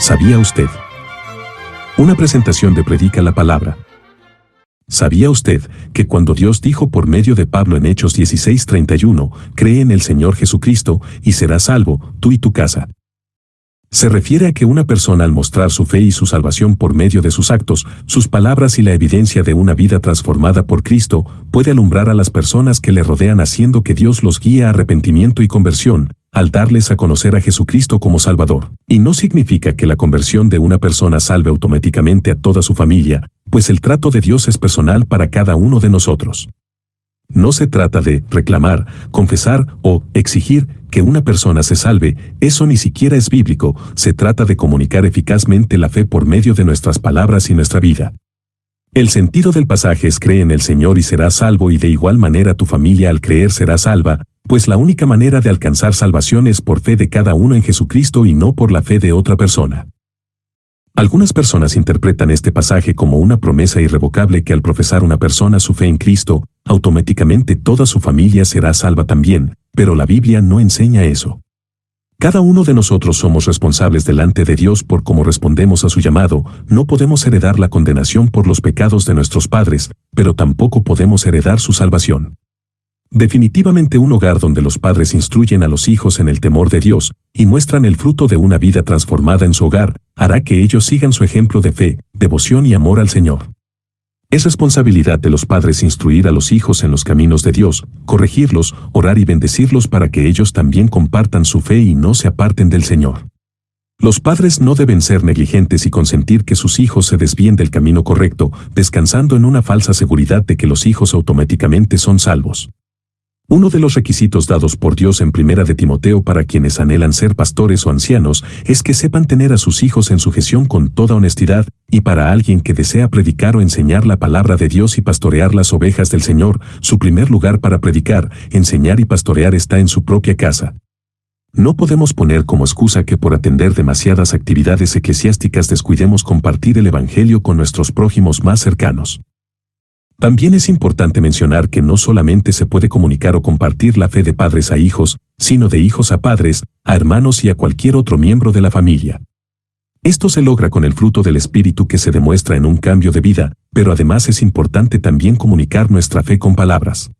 ¿Sabía usted? Una presentación de Predica la Palabra. ¿Sabía usted que cuando Dios dijo por medio de Pablo en Hechos 16:31, cree en el Señor Jesucristo y serás salvo, tú y tu casa? Se refiere a que una persona al mostrar su fe y su salvación por medio de sus actos, sus palabras y la evidencia de una vida transformada por Cristo, puede alumbrar a las personas que le rodean haciendo que Dios los guíe a arrepentimiento y conversión, al darles a conocer a Jesucristo como Salvador. Y no significa que la conversión de una persona salve automáticamente a toda su familia, pues el trato de Dios es personal para cada uno de nosotros. No se trata de reclamar, confesar o exigir que una persona se salve, eso ni siquiera es bíblico, se trata de comunicar eficazmente la fe por medio de nuestras palabras y nuestra vida. El sentido del pasaje es cree en el Señor y serás salvo, y de igual manera tu familia al creer será salva, pues la única manera de alcanzar salvación es por fe de cada uno en Jesucristo y no por la fe de otra persona. Algunas personas interpretan este pasaje como una promesa irrevocable que al profesar una persona su fe en Cristo, automáticamente toda su familia será salva también, pero la Biblia no enseña eso. Cada uno de nosotros somos responsables delante de Dios por cómo respondemos a su llamado. No podemos heredar la condenación por los pecados de nuestros padres, pero tampoco podemos heredar su salvación. Definitivamente un hogar donde los padres instruyen a los hijos en el temor de Dios y muestran el fruto de una vida transformada en su hogar, hará que ellos sigan su ejemplo de fe, devoción y amor al Señor. Es responsabilidad de los padres instruir a los hijos en los caminos de Dios, corregirlos, orar y bendecirlos para que ellos también compartan su fe y no se aparten del Señor. Los padres no deben ser negligentes y consentir que sus hijos se desvíen del camino correcto, descansando en una falsa seguridad de que los hijos automáticamente son salvos. Uno de los requisitos dados por Dios en 1 de Timoteo para quienes anhelan ser pastores o ancianos es que sepan tener a sus hijos en sujeción con toda honestidad, y para alguien que desea predicar o enseñar la palabra de Dios y pastorear las ovejas del Señor, su primer lugar para predicar, enseñar y pastorear está en su propia casa. No podemos poner como excusa que por atender demasiadas actividades eclesiásticas descuidemos compartir el Evangelio con nuestros prójimos más cercanos. También es importante mencionar que no solamente se puede comunicar o compartir la fe de padres a hijos, sino de hijos a padres, a hermanos y a cualquier otro miembro de la familia. Esto se logra con el fruto del Espíritu que se demuestra en un cambio de vida, pero además es importante también comunicar nuestra fe con palabras.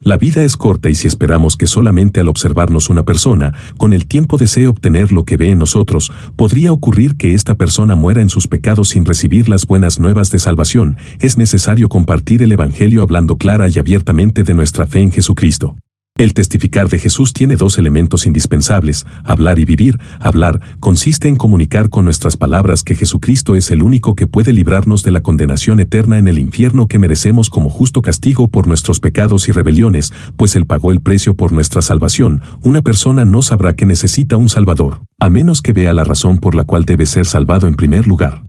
La vida es corta y si esperamos que solamente al observarnos una persona, con el tiempo desee obtener lo que ve en nosotros, podría ocurrir que esta persona muera en sus pecados sin recibir las buenas nuevas de salvación. Es necesario compartir el Evangelio hablando clara y abiertamente de nuestra fe en Jesucristo. El testificar de Jesús tiene dos elementos indispensables: hablar y vivir. Hablar consiste en comunicar con nuestras palabras que Jesucristo es el único que puede librarnos de la condenación eterna en el infierno que merecemos como justo castigo por nuestros pecados y rebeliones, pues Él pagó el precio por nuestra salvación. Una persona no sabrá que necesita un Salvador, a menos que vea la razón por la cual debe ser salvado en primer lugar.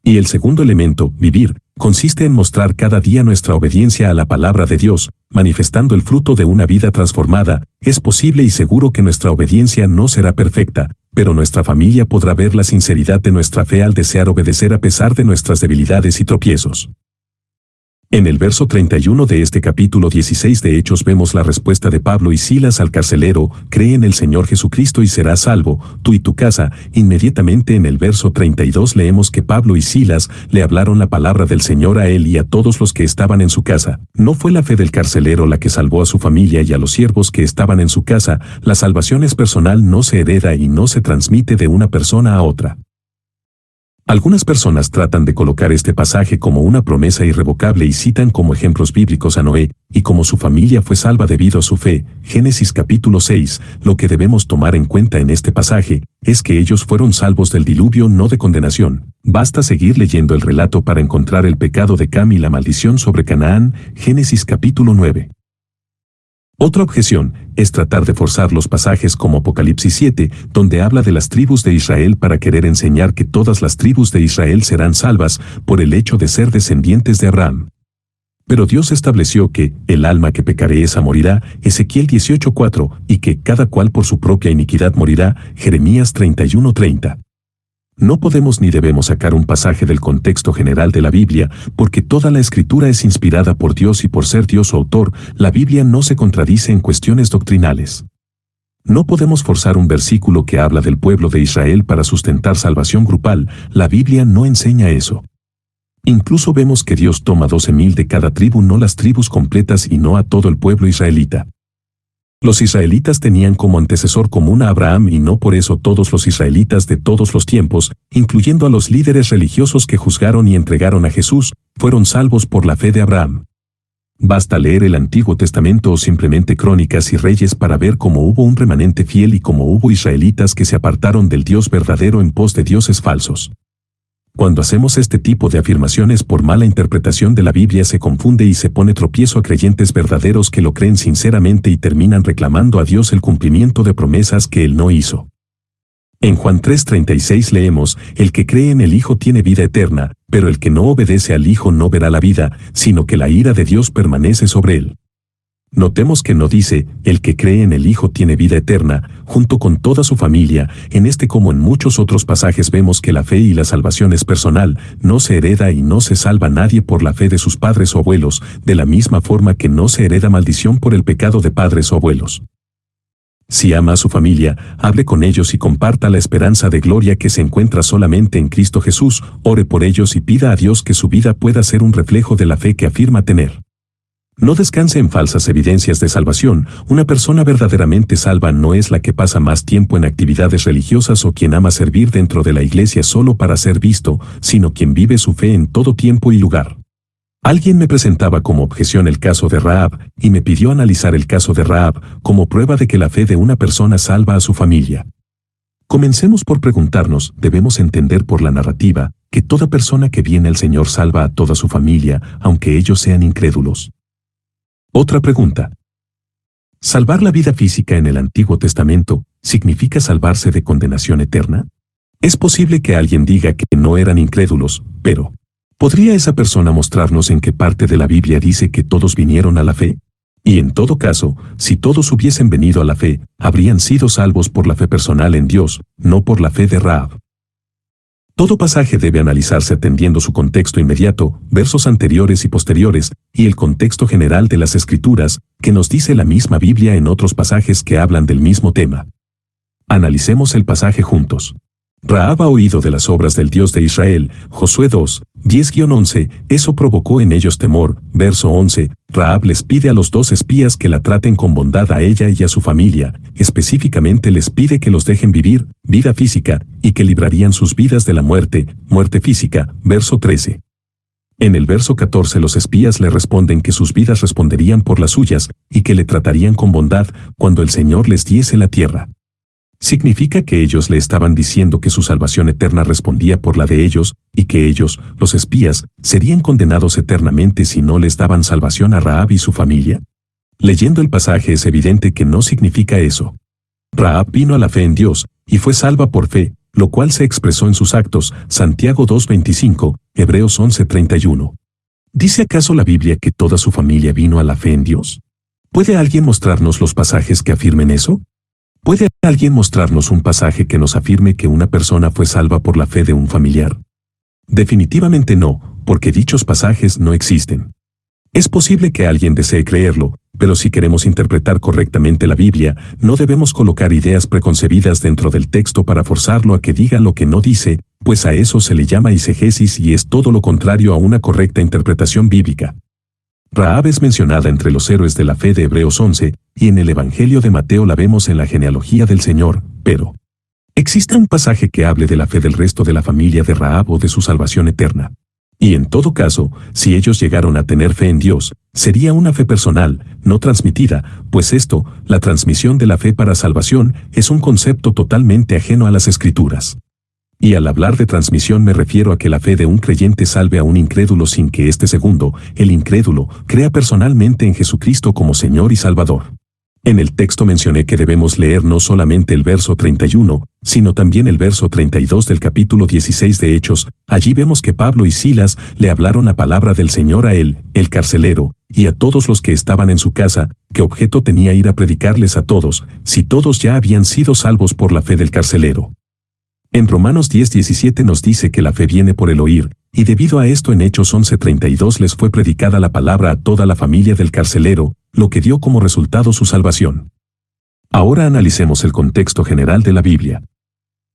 Y el segundo elemento, vivir, consiste en mostrar cada día nuestra obediencia a la palabra de Dios, manifestando el fruto de una vida transformada. Es posible y seguro que nuestra obediencia no será perfecta, pero nuestra familia podrá ver la sinceridad de nuestra fe al desear obedecer a pesar de nuestras debilidades y tropiezos. En el verso 31 de este capítulo 16 de Hechos vemos la respuesta de Pablo y Silas al carcelero: cree en el Señor Jesucristo y serás salvo, tú y tu casa. Inmediatamente en el verso 32 leemos que Pablo y Silas le hablaron la palabra del Señor a él y a todos los que estaban en su casa. No fue la fe del carcelero la que salvó a su familia y a los siervos que estaban en su casa. La salvación es personal, no se hereda y no se transmite de una persona a otra. Algunas personas tratan de colocar este pasaje como una promesa irrevocable y citan como ejemplos bíblicos a Noé, y como su familia fue salva debido a su fe. Génesis capítulo 6, lo que debemos tomar en cuenta en este pasaje, es que ellos fueron salvos del diluvio, no de condenación. Basta seguir leyendo el relato para encontrar el pecado de Cam y la maldición sobre Canaán, Génesis capítulo 9. Otra objeción es tratar de forzar los pasajes como Apocalipsis 7, donde habla de las tribus de Israel para querer enseñar que todas las tribus de Israel serán salvas por el hecho de ser descendientes de Abraham. Pero Dios estableció que el alma que pecare esa morirá, Ezequiel 18:4, y que cada cual por su propia iniquidad morirá, Jeremías 31:30. No podemos ni debemos sacar un pasaje del contexto general de la Biblia, porque toda la Escritura es inspirada por Dios y por ser Dios su autor, la Biblia no se contradice en cuestiones doctrinales. No podemos forzar un versículo que habla del pueblo de Israel para sustentar salvación grupal. La Biblia no enseña eso. Incluso vemos que Dios toma 12,000 de cada tribu, no las tribus completas y no a todo el pueblo israelita. Los israelitas tenían como antecesor común a Abraham y no por eso todos los israelitas de todos los tiempos, incluyendo a los líderes religiosos que juzgaron y entregaron a Jesús, fueron salvos por la fe de Abraham. Basta leer el Antiguo Testamento o simplemente Crónicas y Reyes para ver cómo hubo un remanente fiel y cómo hubo israelitas que se apartaron del Dios verdadero en pos de dioses falsos. Cuando hacemos este tipo de afirmaciones por mala interpretación de la Biblia se confunde y se pone tropiezo a creyentes verdaderos que lo creen sinceramente y terminan reclamando a Dios el cumplimiento de promesas que Él no hizo. En Juan 3:36 leemos, el que cree en el Hijo tiene vida eterna, pero el que no obedece al Hijo no verá la vida, sino que la ira de Dios permanece sobre él. Notemos que no dice, el que cree en el Hijo tiene vida eterna, junto con toda su familia. En este como en muchos otros pasajes vemos que la fe y la salvación es personal, no se hereda y no se salva nadie por la fe de sus padres o abuelos, de la misma forma que no se hereda maldición por el pecado de padres o abuelos. Si ama a su familia, hable con ellos y comparta la esperanza de gloria que se encuentra solamente en Cristo Jesús, ore por ellos y pida a Dios que su vida pueda ser un reflejo de la fe que afirma tener. No descanse en falsas evidencias de salvación. Una persona verdaderamente salva no es la que pasa más tiempo en actividades religiosas o quien ama servir dentro de la iglesia solo para ser visto, sino quien vive su fe en todo tiempo y lugar. Alguien me presentaba como objeción el caso de Rahab, y me pidió analizar el caso de Rahab como prueba de que la fe de una persona salva a su familia. Comencemos por preguntarnos, ¿debemos entender por la narrativa que toda persona que viene al Señor salva a toda su familia, aunque ellos sean incrédulos? Otra pregunta. ¿Salvar la vida física en el Antiguo Testamento significa salvarse de condenación eterna? Es posible que alguien diga que no eran incrédulos, pero ¿podría esa persona mostrarnos en qué parte de la Biblia dice que todos vinieron a la fe? Y en todo caso, si todos hubiesen venido a la fe, habrían sido salvos por la fe personal en Dios, no por la fe de Rahab. Todo pasaje debe analizarse atendiendo su contexto inmediato, versos anteriores y posteriores, y el contexto general de las Escrituras, que nos dice la misma Biblia en otros pasajes que hablan del mismo tema. Analicemos el pasaje juntos. Rahab ha oído de las obras del Dios de Israel, Josué 2, 10-11, eso provocó en ellos temor. Verso 11, Rahab les pide a los 2 espías que la traten con bondad a ella y a su familia, específicamente les pide que los dejen vivir, vida física, y que librarían sus vidas de la muerte, muerte física. Verso 13. En el verso 14 los espías le responden que sus vidas responderían por las suyas, y que le tratarían con bondad cuando el Señor les diese la tierra. Significa que ellos le estaban diciendo que su salvación eterna respondía por la de ellos, y que ellos, los espías, serían condenados eternamente si no les daban salvación a Rahab y su familia. Leyendo el pasaje es evidente que no significa eso. Rahab vino a la fe en Dios, y fue salva por fe, lo cual se expresó en sus actos, Santiago 2:25, Hebreos 11:31. ¿Dice acaso la Biblia que toda su familia vino a la fe en Dios? ¿Puede alguien mostrarnos los pasajes que afirmen eso? ¿Puede alguien mostrarnos un pasaje que nos afirme que una persona fue salva por la fe de un familiar? Definitivamente no, porque dichos pasajes no existen. Es posible que alguien desee creerlo, pero si queremos interpretar correctamente la Biblia, no debemos colocar ideas preconcebidas dentro del texto para forzarlo a que diga lo que no dice, pues a eso se le llama eisegesis y es todo lo contrario a una correcta interpretación bíblica. Rahab es mencionada entre los héroes de la fe de Hebreos 11, y en el Evangelio de Mateo la vemos en la genealogía del Señor, pero ¿existe un pasaje que hable de la fe del resto de la familia de Rahab o de su salvación eterna? Y en todo caso, si ellos llegaron a tener fe en Dios, sería una fe personal, no transmitida, pues esto, la transmisión de la fe para salvación, es un concepto totalmente ajeno a las Escrituras. Y al hablar de transmisión me refiero a que la fe de un creyente salve a un incrédulo sin que este segundo, el incrédulo, crea personalmente en Jesucristo como Señor y Salvador. En el texto mencioné que debemos leer no solamente el verso 31, sino también el verso 32 del capítulo 16 de Hechos. Allí vemos que Pablo y Silas le hablaron la palabra del Señor a él, el carcelero, y a todos los que estaban en su casa, que objeto tenía ir a predicarles a todos, si todos ya habían sido salvos por la fe del carcelero. En Romanos 10:17 nos dice que la fe viene por el oír, y debido a esto en Hechos 11:32 les fue predicada la palabra a toda la familia del carcelero, lo que dio como resultado su salvación. Ahora analicemos el contexto general de la Biblia.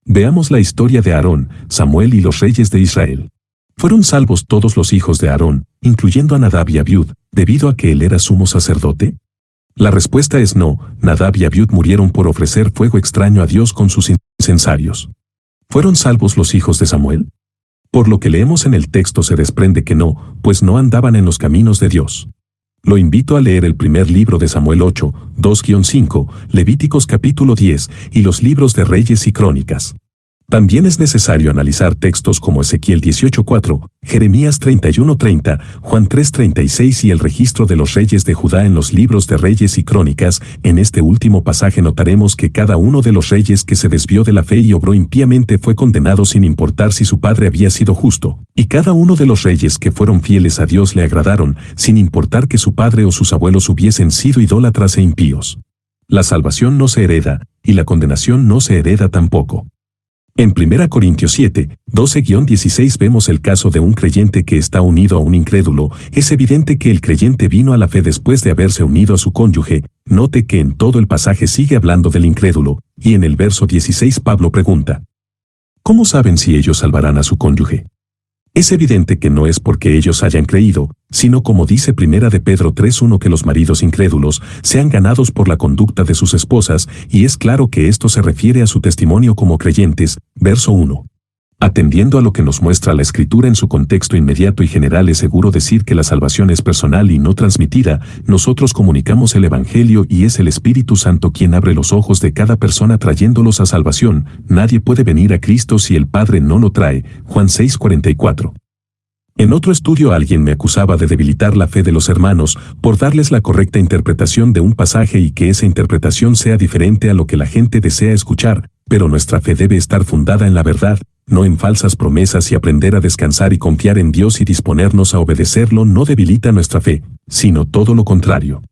Veamos la historia de Aarón, Samuel y los reyes de Israel. ¿Fueron salvos todos los hijos de Aarón, incluyendo a Nadab y Abiud, debido a que él era sumo sacerdote? La respuesta es no. Nadab y Abiud murieron por ofrecer fuego extraño a Dios con sus incensarios. ¿Fueron salvos los hijos de Samuel? Por lo que leemos en el texto se desprende que no, pues no andaban en los caminos de Dios. Lo invito a leer el primer libro de Samuel 8, 2-5, Levíticos capítulo 10 y los libros de Reyes y Crónicas. También es necesario analizar textos como Ezequiel 18:4, Jeremías 31:30, Juan 3:36 y el registro de los reyes de Judá en los libros de Reyes y Crónicas. En este último pasaje notaremos que cada uno de los reyes que se desvió de la fe y obró impíamente fue condenado sin importar si su padre había sido justo, y cada uno de los reyes que fueron fieles a Dios le agradaron, sin importar que su padre o sus abuelos hubiesen sido idólatras e impíos. La salvación no se hereda, y la condenación no se hereda tampoco. En 1 Corintios 7, 12-16 vemos el caso de un creyente que está unido a un incrédulo. Es evidente que el creyente vino a la fe después de haberse unido a su cónyuge. Note que en todo el pasaje sigue hablando del incrédulo, y en el verso 16 Pablo pregunta: ¿cómo saben si ellos salvarán a su cónyuge? Es evidente que no es porque ellos hayan creído, sino como dice 1 de Pedro 3:1 que los maridos incrédulos sean ganados por la conducta de sus esposas, y es claro que esto se refiere a su testimonio como creyentes. Verso 1. Atendiendo a lo que nos muestra la Escritura en su contexto inmediato y general, es seguro decir que la salvación es personal y no transmitida. Nosotros comunicamos el Evangelio y es el Espíritu Santo quien abre los ojos de cada persona trayéndolos a salvación. Nadie puede venir a Cristo si el Padre no lo trae. Juan 6:44. En otro estudio alguien me acusaba de debilitar la fe de los hermanos por darles la correcta interpretación de un pasaje y que esa interpretación sea diferente a lo que la gente desea escuchar, pero nuestra fe debe estar fundada en la verdad, no en falsas promesas, y aprender a descansar y confiar en Dios y disponernos a obedecerlo no debilita nuestra fe, sino todo lo contrario.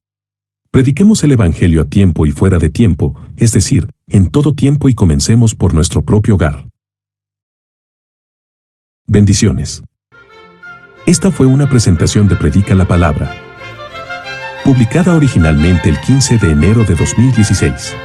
Prediquemos el Evangelio a tiempo y fuera de tiempo, es decir, en todo tiempo, y comencemos por nuestro propio hogar. Bendiciones. Esta fue una presentación de Predica la Palabra, publicada originalmente el 15 de enero de 2016.